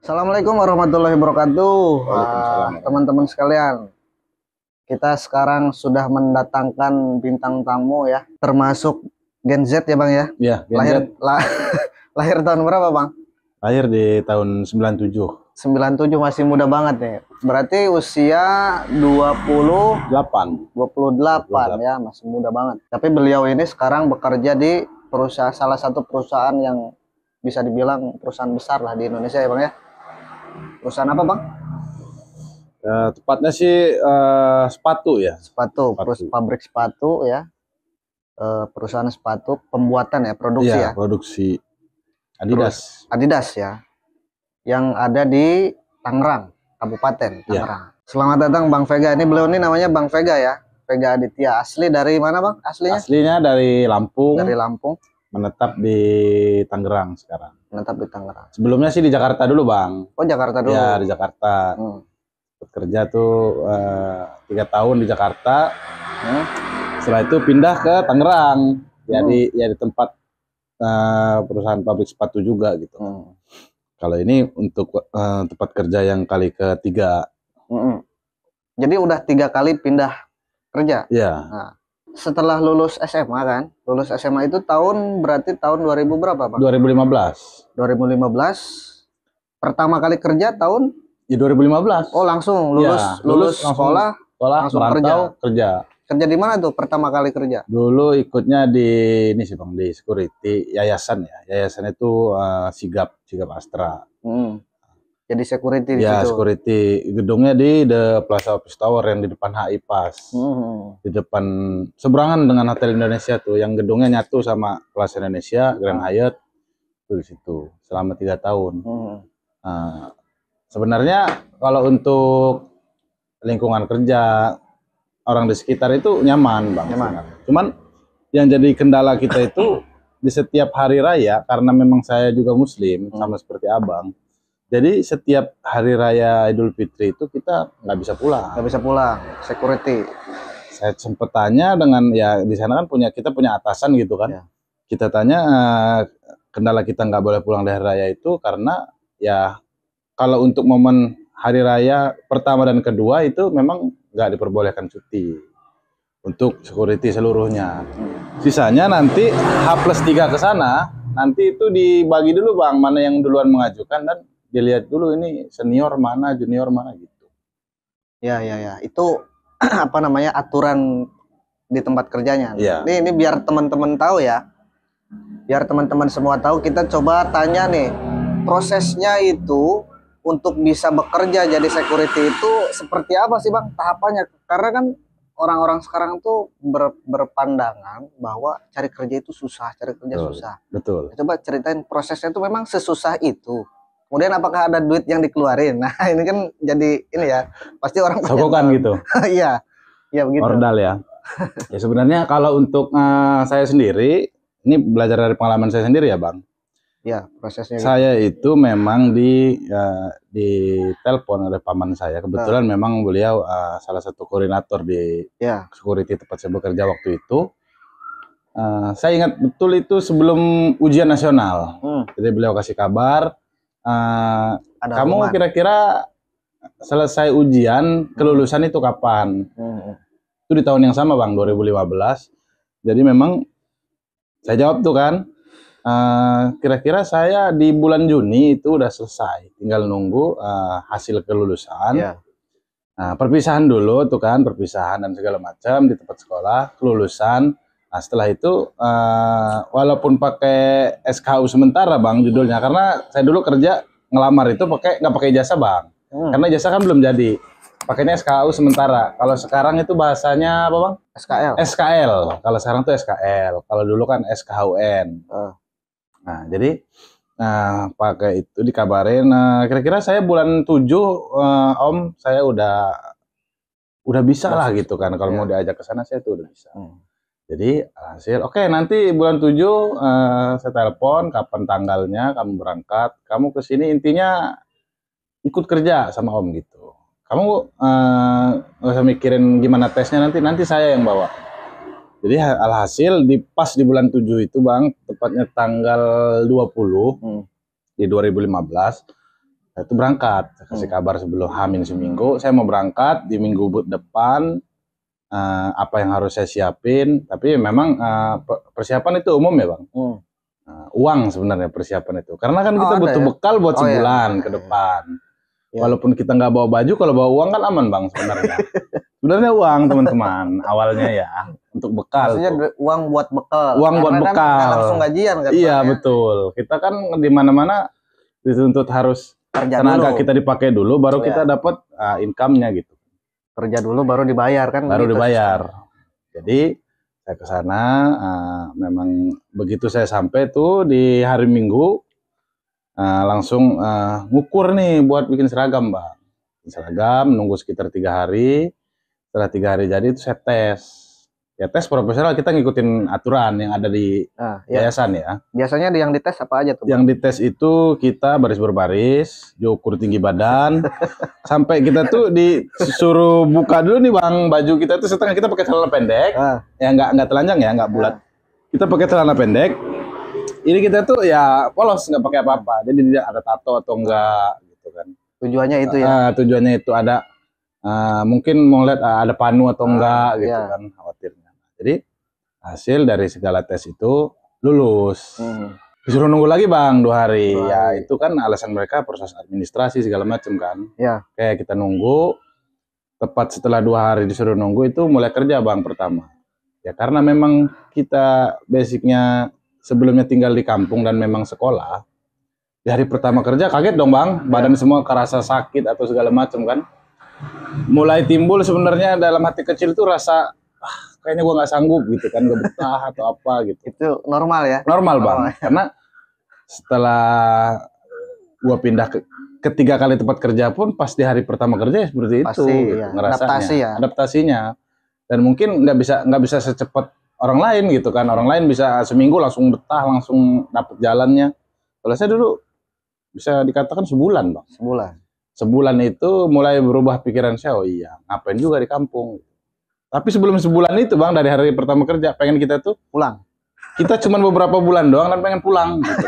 Assalamualaikum warahmatullahi wabarakatuh. Waalaikumsalam. Teman-teman sekalian, kita sekarang sudah mendatangkan bintang tamu ya, termasuk Gen Z ya Bang ya. Iya, Gen Lahir Z. lahir tahun berapa Bang? Lahir di tahun 97. 97, masih muda banget nih. Berarti usia 28 ya, masih muda banget. Tapi beliau ini sekarang bekerja di salah satu perusahaan yang bisa dibilang perusahaan besar lah di Indonesia ya Bang ya. Perusahaan apa Bang? Tepatnya sih sepatu ya. Sepatu. Pabrik sepatu ya. Perusahaan sepatu pembuatan ya, produksi Iya, ya. produksi Adidas. Adidas ya. Yang ada di Tangerang, Kabupaten Tangerang. Ya. Selamat datang Bang Vega. Ini beliau ini namanya Bang Vega ya. Vega Aditya. Asli dari mana Bang? Aslinya? Aslinya dari Lampung. Dari Lampung. Menetap di Tangerang sekarang. Menetap di Tangerang. Sebelumnya sih di Jakarta dulu Bang. Oh, Jakarta dulu. Ya, di Jakarta. Kerja tuh 3 tahun di Jakarta. Setelah itu pindah ke Tangerang. Jadi ya di tempat perusahaan pabrik sepatu juga gitu. Kalau ini untuk tempat kerja yang kali ketiga. Jadi udah 3 kali pindah kerja. Iya. Nah, setelah lulus SMA kan, lulus SMA itu berarti tahun 2000 berapa Bang? 2015. 2015. Pertama kali kerja tahun? Ya 2015. Oh, langsung lulus ya, lulus sekolah langsung kerja. Kerja di mana tuh pertama kali kerja? Dulu ikutnya di ini sih Bang, di security yayasan ya. Yayasan itu Sigap Astra. Jadi security di ya, situ. Security. Gedungnya di The Plaza Office Tower yang di depan HI Pas. Di depan seberangan dengan Hotel Indonesia tuh, yang gedungnya nyatu sama Plaza Indonesia, Grand Hyatt. Tuh di situ selama 3 tahun. Sebenarnya kalau untuk lingkungan kerja orang di sekitar itu nyaman Bang. Cuman yang jadi kendala kita itu di setiap hari raya, karena memang saya juga muslim sama seperti Abang. Jadi setiap hari raya Idul Fitri itu kita nggak bisa pulang. Nggak bisa pulang, security. Saya sempat tanya dengan ya di sana kan kita punya atasan gitu kan. Kita tanya kendala kita nggak boleh pulang dari hari raya itu karena ya kalau untuk momen hari raya pertama dan kedua itu memang nggak diperbolehkan cuti untuk security seluruhnya. Sisanya nanti H+3 ke sana, nanti itu dibagi dulu Bang, mana yang duluan mengajukan dan dilihat dulu ini senior mana, junior mana gitu. Ya. Itu apa namanya aturan di tempat kerjanya. Ini biar teman-teman tahu ya. Biar teman-teman semua tahu, kita coba tanya nih, prosesnya itu untuk bisa bekerja jadi security itu seperti apa sih Bang tahapannya? Karena kan orang-orang sekarang tuh berpandangan bahwa cari kerja itu susah, cari kerja susah. Betul. Coba ceritain prosesnya itu memang sesusah itu. Kemudian apakah ada duit yang dikeluarin? Nah, ini kan jadi ini ya, pasti orang sokokan gitu. Iya. Iya begitu. Ordal ya. Ya sebenarnya kalau untuk saya sendiri, ini belajar dari pengalaman saya sendiri ya Bang. Ya, prosesnya. Saya itu memang di telepon oleh paman saya. Kebetulan memang beliau salah satu koordinator di security tempat saya bekerja waktu itu. Saya ingat betul itu sebelum ujian nasional. Jadi beliau kasih kabar, kamu kira-kira selesai ujian kelulusan itu kapan? Itu di tahun yang sama Bang, 2015. Jadi memang saya jawab tuh kan, kira-kira saya di bulan Juni itu udah selesai, tinggal nunggu hasil kelulusan. Perpisahan dulu tuh kan, perpisahan dan segala macam di tempat sekolah, kelulusan. Nah setelah itu walaupun pakai SKU sementara Bang judulnya, karena saya dulu kerja ngelamar itu nggak pakai ijazah Bang, karena ijazah kan belum jadi, pakainya SKU sementara. Kalau sekarang itu bahasanya apa Bang? SKL. Kalau sekarang tuh SKL, kalau dulu kan SKHUN. Nah jadi pakai itu dikabarin, kira-kira saya bulan 7 Om saya udah bisa lah gitu kan, kalau mau diajak ke sana saya tuh udah bisa. Jadi hasil oke, nanti bulan 7 saya telepon kapan tanggalnya kamu berangkat, kamu ke sini, intinya ikut kerja sama Om gitu. Kamu nggak usah mikirin gimana tesnya, nanti saya yang bawa. Jadi alhasil pas di bulan 7 itu Bang, tepatnya tanggal 20 di 2015, Itu berangkat, saya kasih kabar sebelum H- seminggu, saya mau berangkat di minggu depan, apa yang harus saya siapin, tapi memang persiapan itu umum ya Bang. Uang sebenarnya persiapan itu, karena kan kita butuh bekal buat sebulan ke depan. Walaupun kita nggak bawa baju, kalau bawa uang kan aman Bang sebenarnya. Sebenarnya uang teman-teman awalnya ya untuk bekal. Maksudnya uang buat bekal. Uang buat bekal. Kan langsung gajian kan? Iya betul. Kita kan di mana-mana dituntut harus tenaga kita dipakai dulu, baru kita dapat income-nya gitu. Kerja dulu baru dibayar kan? Baru dibayar. Jadi saya ke sana, memang begitu saya sampai tuh di hari Minggu, langsung ngukur nih buat bikin seragam Bang. Seragam nunggu sekitar 3 hari. Setelah 3 hari jadi itu saya tes. Ya tes profesional, kita ngikutin aturan yang ada di yayasan ya. Biasanya yang dites apa aja tuh? Yang dites itu kita baris berbaris, diukur tinggi badan, sampai kita tuh disuruh buka dulu nih Bang, baju kita tuh setengah, kita pakai celana pendek, ya nggak telanjang ya, nggak bulat. Kita pakai celana pendek. Ini kita tuh ya polos, nggak pakai apa-apa, jadi tidak ada tato atau enggak gitu kan. Tujuannya itu ya? Tujuannya itu ada mungkin mau lihat ada panu atau enggak gitu kan, khawatirnya. Jadi hasil dari segala tes itu lulus. Disuruh nunggu lagi Bang 2 hari. Ya itu kan alasan mereka proses administrasi segala macam kan. Kayak kita nunggu, tepat setelah 2 hari disuruh nunggu itu mulai kerja Bang pertama. Ya karena memang kita basicnya sebelumnya tinggal di kampung dan memang sekolah. Di hari pertama kerja kaget dong Bang, badan semua kerasa sakit atau segala macam kan. Mulai timbul sebenarnya dalam hati kecil itu rasa kayaknya gua nggak sanggup gitu kan, gak betah atau apa gitu. Itu normal ya? Normal Bang, karena setelah gua pindah ke 3 kali tempat kerja pun pas di hari pertama kerja ya seperti itu gitu, ngerasanya. Adaptasinya. Dan mungkin nggak bisa secepat orang lain gitu kan. Orang lain bisa seminggu langsung betah, langsung dapet jalannya. Kalau saya dulu bisa dikatakan sebulan Bang. Sebulan itu mulai berubah pikiran saya, oh iya, ngapain juga di kampung. Tapi sebelum sebulan itu Bang, dari hari pertama kerja, pengen kita tuh pulang. Kita cuman beberapa bulan doang dan pengen pulang. Gitu.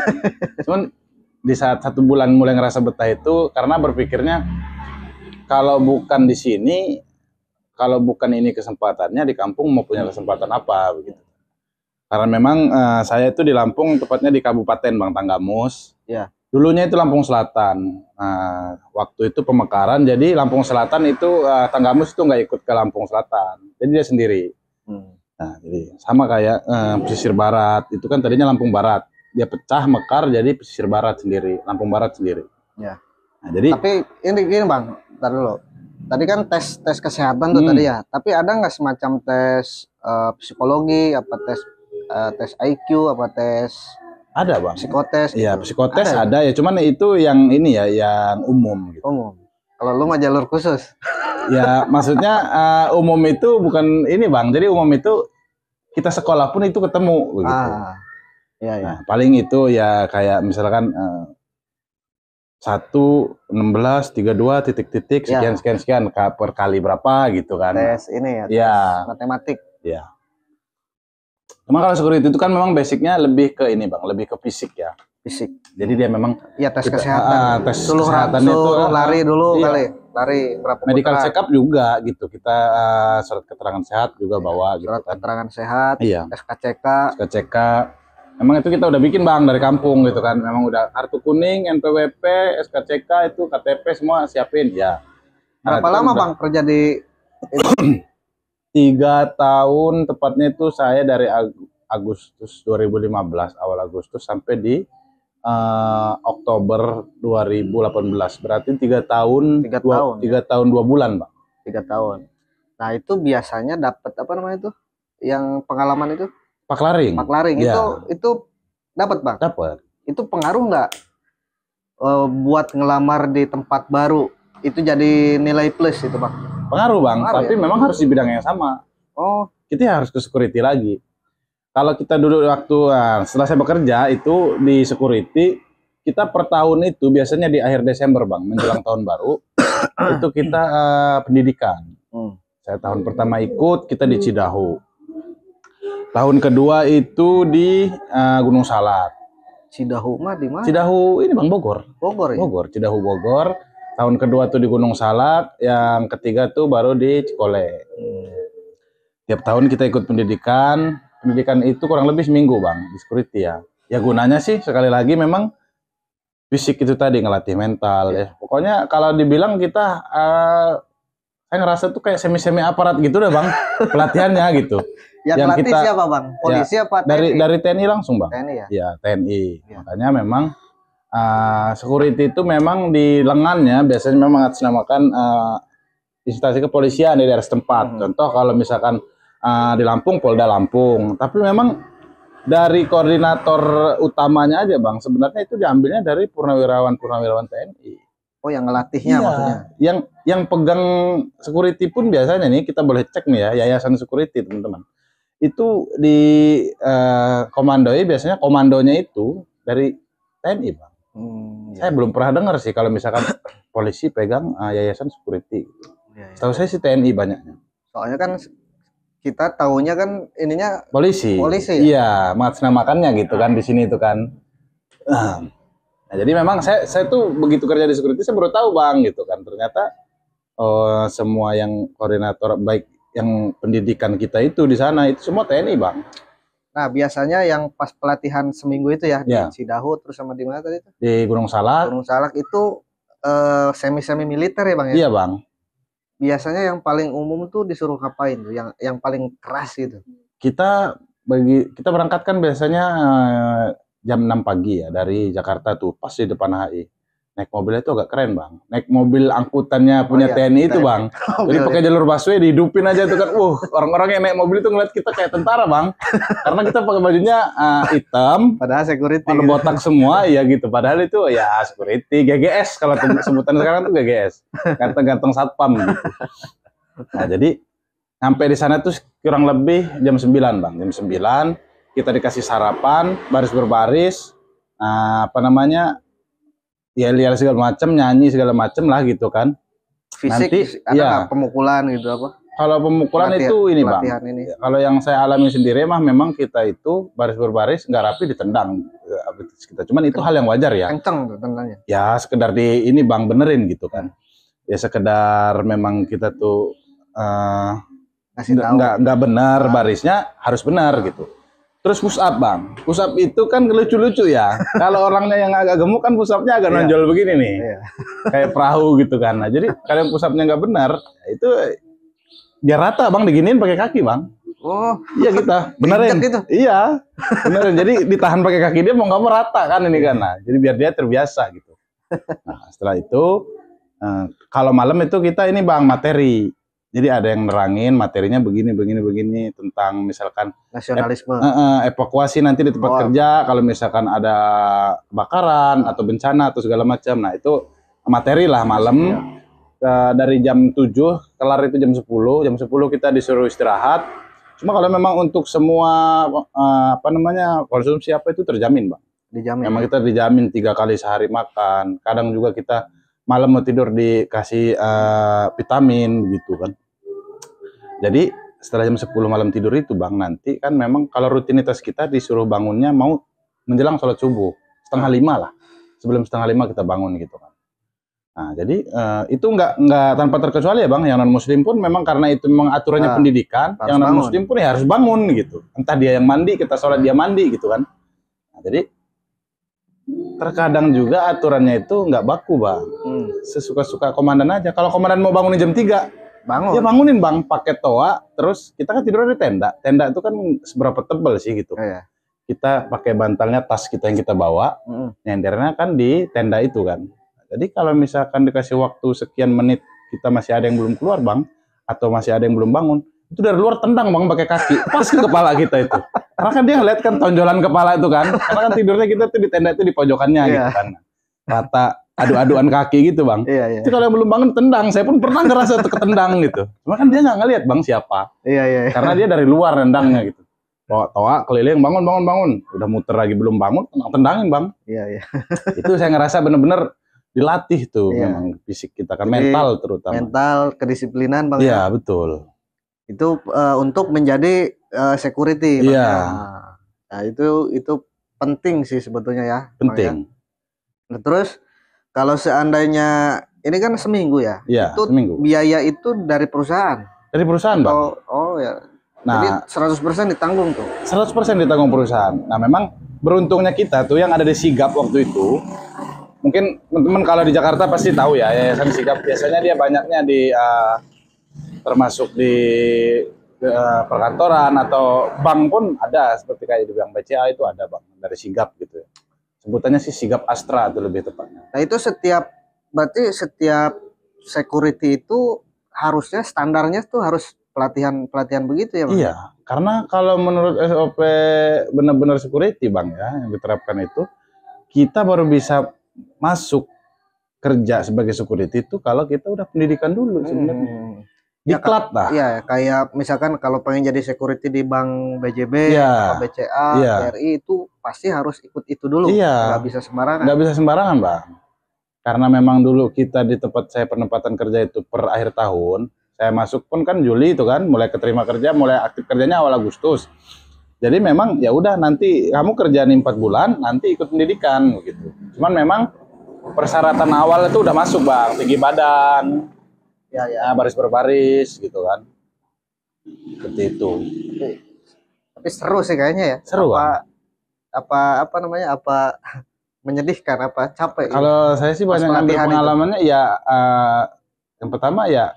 Cuman di saat 1 bulan mulai ngerasa betah itu, karena berpikirnya, kalau bukan di sini, kalau bukan ini kesempatannya, di kampung mau punya kesempatan apa, begitu. Karena memang saya itu di Lampung, tepatnya di Kabupaten Bang Tanggamus. Dulunya itu Lampung Selatan. Waktu itu pemekaran, jadi Lampung Selatan itu Tanggamus itu nggak ikut ke Lampung Selatan, jadi dia sendiri. Nah, jadi sama kayak pesisir barat, itu kan tadinya Lampung Barat, dia pecah mekar jadi pesisir barat sendiri, Lampung Barat sendiri. Nah, jadi. Tapi ini Bang, ntar dulu. Tadi kan tes kesehatan tuh tadi ya, tapi ada nggak semacam tes psikologi, apa tes IQ, apa tes? Ada Bang. Psikotes. Iya, psikotes ada ya, cuman itu yang ini ya, yang umum. Gitu. Umum. Kalau lu mah jalur khusus. Ya, maksudnya umum itu bukan ini Bang. Jadi umum itu kita sekolah pun itu ketemu begitu. Nah, paling itu ya kayak misalkan 1, 16, 32 titik-titik sekian per kali berapa gitu kan. Tes ini ya, tes matematik. Iya. Cuma kalau security itu kan memang basicnya lebih ke ini Bang, lebih ke fisik ya. Fisik. Jadi dia memang tes kesehatan. Tes kesehatan itu lari dulu kali. Lari berapa medical check up juga gitu. Kita surat keterangan sehat juga bawa gitu. Surat keterangan sehat, SKCK. Memang itu kita udah bikin Bang dari kampung gitu kan. Memang udah kartu kuning, NPWP, SKCK itu KTP semua siapin ya. Berapa lama Bang kerja di 3 tahun tepatnya itu saya dari Agustus 2015, awal Agustus sampai di Oktober 2018. Berarti 3 tahun 2 bulan Bang. 3 tahun. Nah itu biasanya dapat apa namanya itu? Yang pengalaman itu? Paklaring. Itu dapat Bang? Dapat. Itu pengaruh nggak buat ngelamar di tempat baru? Itu jadi nilai plus itu Bang? Pengaruh Bang, tapi memang harus di bidang yang sama. Kita harus ke security lagi. Kalau kita dulu waktu setelah saya bekerja itu di security, kita per tahun itu biasanya di akhir Desember Bang, menjelang tahun baru, itu kita pendidikan. Saya tahun pertama ikut, kita di Cidahu. Tahun kedua itu di Gunung Salak. Cidahu mah di mana? Cidahu ini Bang, Bogor. Bogor ya? Bogor, Cidahu Bogor. Tahun kedua tuh di Gunung Salak, yang ketiga tuh baru di Cikole. Tiap tahun kita ikut pendidikan. Pendidikan itu kurang lebih seminggu Bang, di security ya. Ya gunanya sih sekali lagi memang fisik itu tadi, ngelatih mental ya. Pokoknya kalau dibilang kita, saya ngerasa tuh kayak semi-semi aparat gitu deh Bang, pelatihannya gitu. Yang kita, siapa Bang? Polisi ya, apa TNI? Dari TNI langsung Bang. TNI ya? Ya TNI. Ya. Makanya memang security itu memang di lengannya biasanya memang atasnamakan instansi kepolisian di daerah setempat. Contoh kalau misalkan di Lampung, Polda Lampung. Tapi memang dari koordinator utamanya aja Bang, sebenarnya itu diambilnya dari purnawirawan TNI. Oh, yang ngelatihnya maksudnya? Yang pegang security pun biasanya nih, kita boleh cek nih ya, yayasan security teman-teman. Itu di komandoi biasanya komandonya itu dari TNI Bang. Saya belum pernah dengar sih kalau misalkan polisi pegang yayasan security. Setahu saya sih TNI banyaknya. Soalnya kan kita tahunya kan ininya polisi ya? Iya, mengatasnamakannya gitu kan di sini itu kan. Nah, jadi memang saya tuh begitu kerja di security saya baru tahu Bang gitu kan. Ternyata semua yang koordinator baik yang pendidikan kita itu di sana itu semua TNI Bang. Nah, biasanya yang pas pelatihan seminggu itu ya, di Cidahu terus sama di mana tadi itu? Di Gunung Salak. Gunung Salak itu semi militer ya Bang ya? Iya Bang. Biasanya yang paling umum tuh disuruh ngapain tuh? Yang paling keras gitu? Kita berangkatkan biasanya jam 6 pagi ya dari Jakarta tuh, pas di depan HI. Naik mobilnya itu agak keren Bang. Naik mobil angkutannya punya TNI itu Bang. Jadi pakai jalur busway dihidupin aja tuh kan. Orang-orang yang naik mobil itu ngeliat kita kayak tentara Bang. Karena kita pakai bajunya hitam. Padahal security. Warna botak semua ya gitu. Padahal itu ya security, GGS kalau sebutan sekarang tuh GGS. Ganteng-ganteng satpam gitu. Nah jadi sampai di sana tuh kurang lebih jam 9 Bang. Jam 9 kita dikasih sarapan, baris berbaris. Ya lihat segala macam, nyanyi segala macam lah gitu kan. Fisik nanti ada pemukulan gitu apa? Kalau pemukulan itu ini Bang. Kalau yang saya alami sendiri mah memang kita itu baris berbaris nggak rapi ditendang kita. Cuman itu hal yang wajar ya. Kenceng tuh tendangnya. Ya sekedar di ini Bang benerin gitu kan. Ya sekedar memang kita tuh nggak benar barisnya harus benar gitu. Terus push up Bang, push up itu kan lucu-lucu ya. Kalau orangnya yang agak gemuk kan push upnya agak nonjol begini nih, kayak perahu gitu kan. Nah jadi kalau push upnya nggak benar, itu biar rata Bang, diginiin pakai kaki Bang. Oh iya kita benerin gitu. Iya benerin, jadi ditahan pakai kaki dia mau nggak mau rata kan ini kan. Nah, jadi biar dia terbiasa gitu. Nah setelah itu kalau malam itu kita ini Bang materi. Jadi ada yang nerangin materinya begini tentang misalkan nasionalisme, evakuasi nanti di tempat kerja kalau misalkan ada kebakaran atau bencana atau segala macam. Nah itu materi lah malam dari jam 7 kelar itu jam 10. Jam 10 kita disuruh istirahat. Cuma kalau memang untuk semua konsumsi apa itu terjamin Bang. Dijamin. Memang kita dijamin 3 kali sehari makan. Kadang juga kita malam mau tidur dikasih vitamin gitu kan. Jadi setelah jam 10 malam tidur itu Bang, nanti kan memang kalau rutinitas kita disuruh bangunnya mau menjelang sholat subuh 4:30 lah. Sebelum 4:30 kita bangun gitu kan. Nah jadi itu nggak tanpa terkecuali ya Bang, yang non muslim pun memang karena itu memang aturannya pendidikan, yang non muslim pun ya harus bangun gitu. Entah dia yang mandi, kita sholat dia mandi gitu kan. Nah, jadi terkadang juga aturannya itu nggak baku Bang. Sesuka-suka komandan aja. Kalau komandan mau bangunin jam 3 ya bangunin Bang, pakai toa. Terus kita kan tidur di tenda. Tenda itu kan seberapa tebal sih gitu. Kita pakai bantalnya, tas kita yang kita bawa, nyendernya kan di tenda itu kan. Jadi kalau misalkan dikasih waktu sekian menit kita masih ada yang belum keluar Bang, atau masih ada yang belum bangun, itu dari luar tendang Bang pakai kaki, pas ke kepala kita itu. Karena kan dia ngeliat kan tonjolan kepala itu kan. Karena kan tidurnya kita tuh di tenda itu di pojokannya gitu kan. Rata adu-aduan kaki gitu Bang. Itu kalau yang belum bangun tendang, saya pun pernah ngerasa tuh ketendang gitu. Cuma kan dia nggak ngeliat Bang siapa. Karena dia dari luar nendangnya gitu. Toa keliling bangun. Udah muter lagi belum bangun, tendangin Bang. Itu saya ngerasa bener-bener dilatih tuh memang fisik kita kan. Jadi, mental terutama. Mental, kedisiplinan Bang. Iya betul. Itu untuk menjadi security. Iya. Nah itu penting sih sebetulnya ya. Penting. Nah, terus kalau seandainya ini kan seminggu ya, itu seminggu. Biaya itu dari perusahaan. Dari perusahaan, Bang. Oh ya. Nah, jadi 100% ditanggung tuh. 100% ditanggung perusahaan. Nah, memang beruntungnya kita tuh yang ada di Sigap waktu itu. Mungkin teman-teman kalau di Jakarta pasti tahu ya, Yayasan Sigap biasanya dia banyaknya di termasuk di perkantoran atau bank pun ada, seperti kayak di Bank BCA itu ada Bang dari Sigap gitu ya. Sebutannya sih Sigap Astra itu lebih tepatnya. Nah, itu berarti setiap security itu harusnya standarnya tuh harus pelatihan begitu ya Bang? Iya, karena kalau menurut SOP benar-benar security Bang ya yang diterapkan itu, kita baru bisa masuk kerja sebagai security itu kalau kita udah pendidikan dulu sebenarnya. Diklat lah. Iya, kayak misalkan kalau pengen jadi security di Bank BJB, atau BCA, BRI itu pasti harus ikut itu dulu. Iya. Nggak bisa sembarangan. Nggak bisa sembarangan Bang. Karena memang dulu kita di tempat saya penempatan kerja itu per akhir tahun, saya masuk pun kan Juli itu kan, mulai keterima kerja, mulai aktif kerjanya awal Agustus. Jadi memang ya udah nanti kamu kerja 4 bulan, nanti ikut pendidikan gitu. Cuman memang persyaratan awal itu udah masuk Bang, tinggi badan. Ya, baris berbaris gitu kan, seperti itu. Tapi seru sih kayaknya ya. Seru. Apa namanya? Apa menyedihkan? Apa capek? Kalau saya sih banyak ngambil pengalamannya itu. Ya yang pertama ya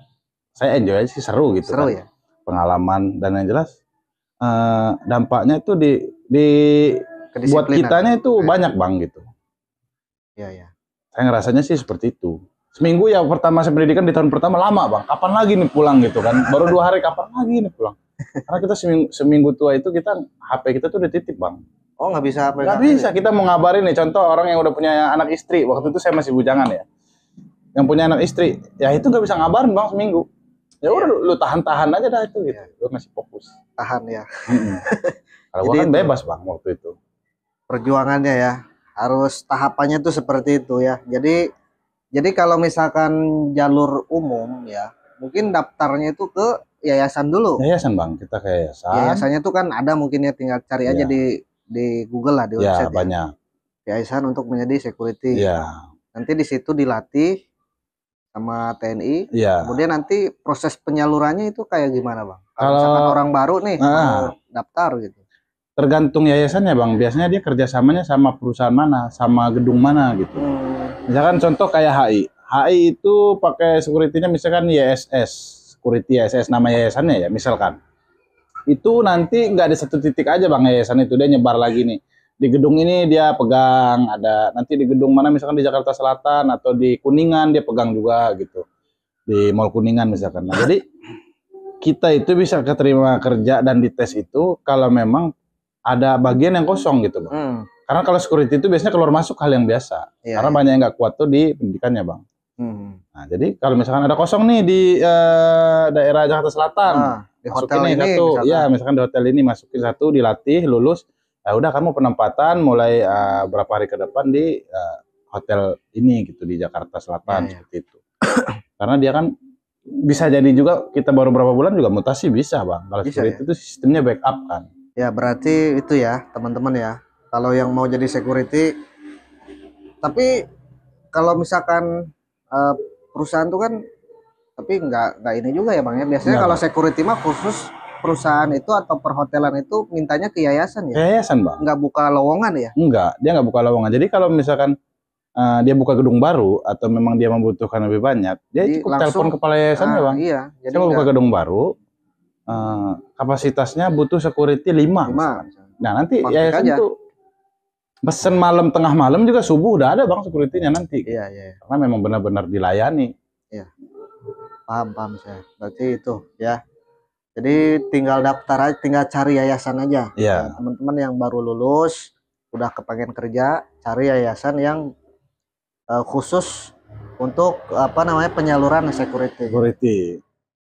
saya enjoy sih, seru gitu. Seru kan. Ya. Pengalaman dan yang jelas dampaknya itu buat kitanya itu banyak Bang gitu. Ya. Saya ngerasanya sih seperti itu. Seminggu ya pertama saya pendidikan di tahun pertama lama Bang, kapan lagi nih pulang gitu kan, baru 2 hari kapan lagi nih pulang, karena kita seminggu tua itu kita HP kita tuh udah titip Bang. Oh nggak bisa HP? Nggak bisa, kita mau ngabarin nih, contoh orang yang udah punya anak istri, waktu itu saya masih bujangan ya, yang punya anak istri, ya itu nggak bisa ngabarin Bang seminggu, ya udah lu tahan-tahan aja dah itu gitu, lu masih fokus. Tahan ya. Kalau gua kan bebas Bang waktu itu. Perjuangannya ya, harus tahapannya tuh seperti itu ya, jadi kalau misalkan jalur umum ya, mungkin daftarnya itu ke yayasan dulu. Yayasan Bang, kita ke yayasan. Yayasannya tuh kan ada mungkin ya, tinggal cari aja di Google lah, di website. Banyak. Yayasan untuk menjadi security. Nanti di situ dilatih sama TNI. Kemudian nanti proses penyalurannya itu kayak gimana Bang? Kalau misalkan orang baru nih mau daftar gitu. Tergantung yayasannya Bang, biasanya dia kerjasamanya sama perusahaan mana, sama gedung mana gitu. Misalkan contoh kayak HI itu pakai security-nya misalkan YSS, security YSS nama yayasannya ya misalkan. Itu nanti nggak di satu titik aja Bang yayasan itu, dia nyebar lagi nih. Di gedung ini dia pegang, ada nanti di gedung mana misalkan di Jakarta Selatan atau di Kuningan dia pegang juga gitu. Di Mall Kuningan misalkan. Nah, jadi kita itu bisa keterima kerja dan dites itu kalau memang ada bagian yang kosong gitu Bang. Karena kalau security itu biasanya keluar masuk hal yang biasa. Karena banyak yang nggak kuat tuh di pendidikannya Bang. Nah, jadi kalau misalkan ada kosong nih di daerah Jakarta Selatan, di hotel ini satu, misalkan di hotel ini masukin satu, dilatih, lulus, ya udah kamu penempatan mulai berapa hari ke depan di hotel ini gitu di Jakarta Selatan seperti itu. Karena dia kan bisa jadi juga kita baru berapa bulan juga mutasi bisa Bang. Kalau security itu sistemnya backup kan. Ya berarti itu ya teman-teman ya. Kalau yang mau jadi security, tapi kalau misalkan perusahaan tuh kan, tapi nggak ini juga ya Bang ya. Biasanya kalau security mah khusus perusahaan itu atau perhotelan itu mintanya ke yayasan ya. Yayasan Bang. Nggak buka lowongan ya? Enggak, dia nggak buka lowongan. Jadi kalau misalkan dia buka gedung baru atau memang dia membutuhkan lebih banyak, dia cukup telepon kepala yayasannya Bang. Iya. Jadi saya mau buka gedung baru, kapasitasnya butuh security 5. Nah nanti yayasan itu pesen malam tengah malam juga subuh udah ada Bang security-nya nanti. Iya. Karena memang benar-benar dilayani. Iya. Paham saya. Berarti itu ya. Jadi tinggal daftar aja, tinggal cari yayasan aja. Iya. Teman-teman yang baru lulus, udah kepengen kerja, cari yayasan yang khusus untuk penyaluran security.